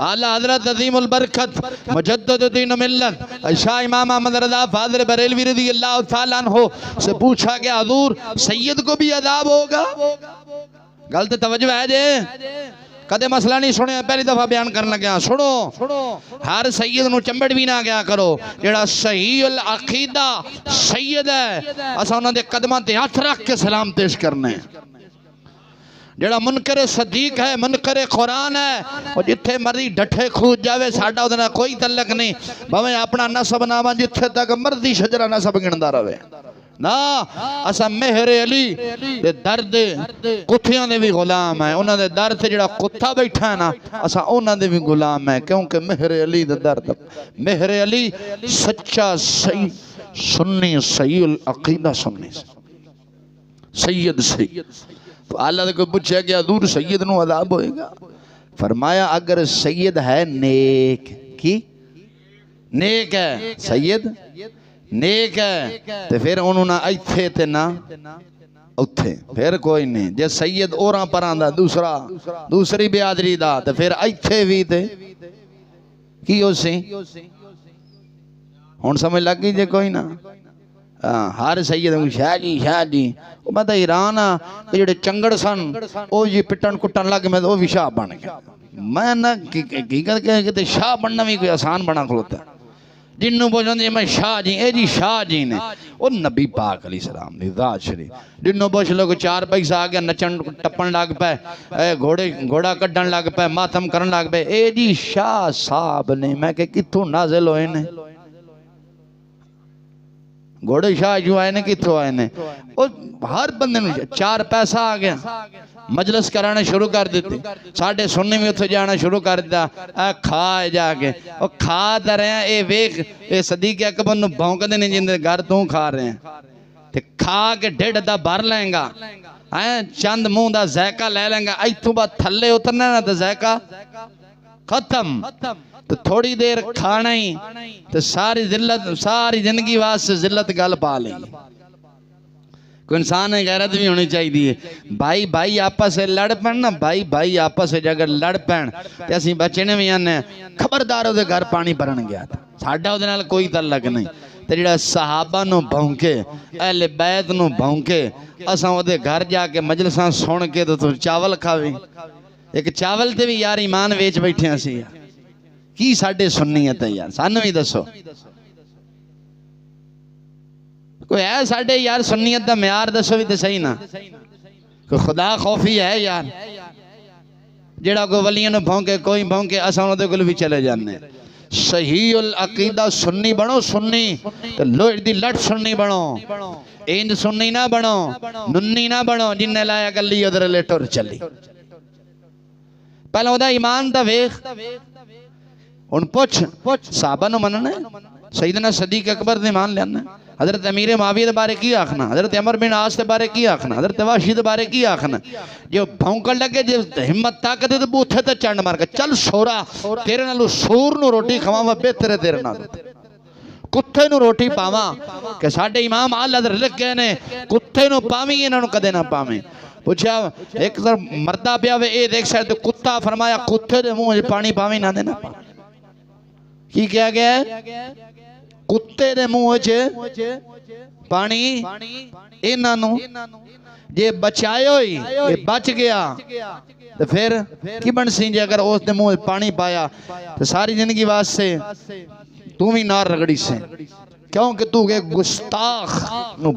आला हजरत अजीमुल बरकत मुजद्दिदुद्दीन मिल्लत शाह इमाम अहमद रज़ा फाज़िल बरेलवी रज़ियल्लाहु तआला अन्हु से पूछा कि हुजूर सैयद को भी अज़ाब होगा? गलत तवज्जो है जे, कदे मसला नहीं सुने, पहली दफा बयान करन लग्या। सुनो, हर सैयद नूं चंबड़ भी ना गया करो। जेड़ा सही उल अकीदा सैयद है असां उन्हां दे कदमां ते हथ रख के सलाम पेश करने। जेड़ा मुनकर सदीक है, मुनकर कुरान है, और जिथे मर्जी डठे खूद जावे, साडा उहदे नाल कोई तल्लक नहीं। भावें अपना नसब नामा जिथे तक मर्जी शजरा नसब गिणदा रहे ना, असा मेहर अली दे दर दे कुत्तियां दे भी गुलाम है। उन्हां दे दर ते जेड़ा कुत्ता बैठा है ना, असा उन्हां दे भी गुलाम है, क्योंकि मेहर अली दे दर तक मेहर अली सच्चा सही सुन्नी सही उल अकीदा सुन्नी सैयद सही। तो अल्लाह को पूछा कि हुजूर सैयद नूं अज़ाब होएगा? फरमाया अगर सैयद है नेक, की नेक है सैयद नेक है ते फिर उन्होंने ना इत्थे ते ना उत्थे, फिर कोई नहीं। जे सैयद ओरां परां दा दूसरा दूसरी बिरादरी दा ते फिर इत्थे भी ते की हो सी। हुण समझ लग गई जे कोई ना? हर सैयद शाह जी मैं तो हैरान हाँ कि जेडे चंगड़ सन वो जी पिटन कुटन लग मैं तो भी शाह बन गया। मैं ना हकीकत कि शाह बनना भी कोई आसान बना खलोता। जिन्हों पुछते मैं शाह जी, ए जी शाह जी ने वो नबी पाक अलैहि सलाम दी ज़ात शरीफ। जिन्हों पुछ लो 4 पैसा आ गया, नचन टप्पन लग पे, घोड़ा कड्डन लग पे, मातम करन लग पे, ए जी शाह साहब ने। मैं कित्थों नाज़िल होए ने घोड़े शाह जो आए ने, कित्थों आए ने? हर बंदे नूं 4 पैसा आ गया, मजलिस कराने शुरू कर दी। साढ़े सुन्नी भी उत्थे जाना शुरू कर दिया। खा जाके वो खा तो रहे, ये वेख ये सदीक अकबर नूं भौंकदे ने जिंदे घर तू खा रहे हैं, ते खा के ढिड दा भर लेंगा है, चंद मुंह दा जायका ले लेंगा, इत्थों बाद थल्ले उतरना ना तो जायका खत्म। तो थोड़ी देर खाना ही तो सारी जिल्लत, सारी जिंदगी वास्ते जिल्लत गल पा ली। कोई इंसान है गैरत भी होनी चाहिए। भाई भाई आपस से लड़ पैन ना, भाई भाई आपस से अगर लड़ पैन तो असीं बच्चे ने भी आने खबरदार उहदे घर पानी भरन गया था, साडा उहदे नाल कोई तल्लक नहीं। ते जिहड़ा सहाबा नूं भौंके, अहले बैत नूं भौंके, असां उहदे घर जाके मजलिसां सुन के तो तू चावल खावे। एक चावल ते भी यार ईमान वेच बैठे असीं यार, की साडे सुन्नीयत है यार, सानू भी दसो कोई है साडे यार सुन्नीयत दा म्यार दसो भी तो सही ना। कोई खुदा खौफी है यार जेड़ा कोई वलियां नूं भौंके, कोई भौंके, असां उहदे कोल भी चले जाने। सही उल अकीदा सुन्नी बनो, सुन्नी तो लोहे दी लट सुन्नी बनो, इंज सुन्नी ना बनो, नुन्नी ना बनो जिन्ने लाया गली उधर ले टुर चली। पहले ओदा ईमान दा वेख। हुण पुछ साहबा नूं मनना, सईदना सदीक अकबर दे मान लेना, हजरत अमीर मुआविया दे बारे की आखना, हजरत अमर बिन आस दे बारे की आखना, हजरत वाशी दे बारे की आखना। जो भौंकण लगे, जो हिम्मत ताकत ते बूथे ते चंड मार के चल सोरा तेरे नालों सूर नूं रोटी खवावां बेहतर है तेरे नाल, कुत्ते नूं रोटी पावां कि साडे इमाम आला दे लिख गए ने कुत्ते नूं पावीं, इन्हां नूं कदे ना पावीं। पूछा एक तरफ मरदा पिया वे, ए देख सकते कुत्ता, फरमाया कुत्ते दे मुंह च पानी पावीं ना देना। की क्या गया है? कुत्ते दे मुंह च पानी, इन्हां नूं जे बचायो ही ये बच गया तो फिर की बन सी जे अगर उस दे मुंह च पानी पाया तो सारी जिंदगी वास्ते तू भी नार रगड़ी से, क्योंकि तू के गुस्ताख नूं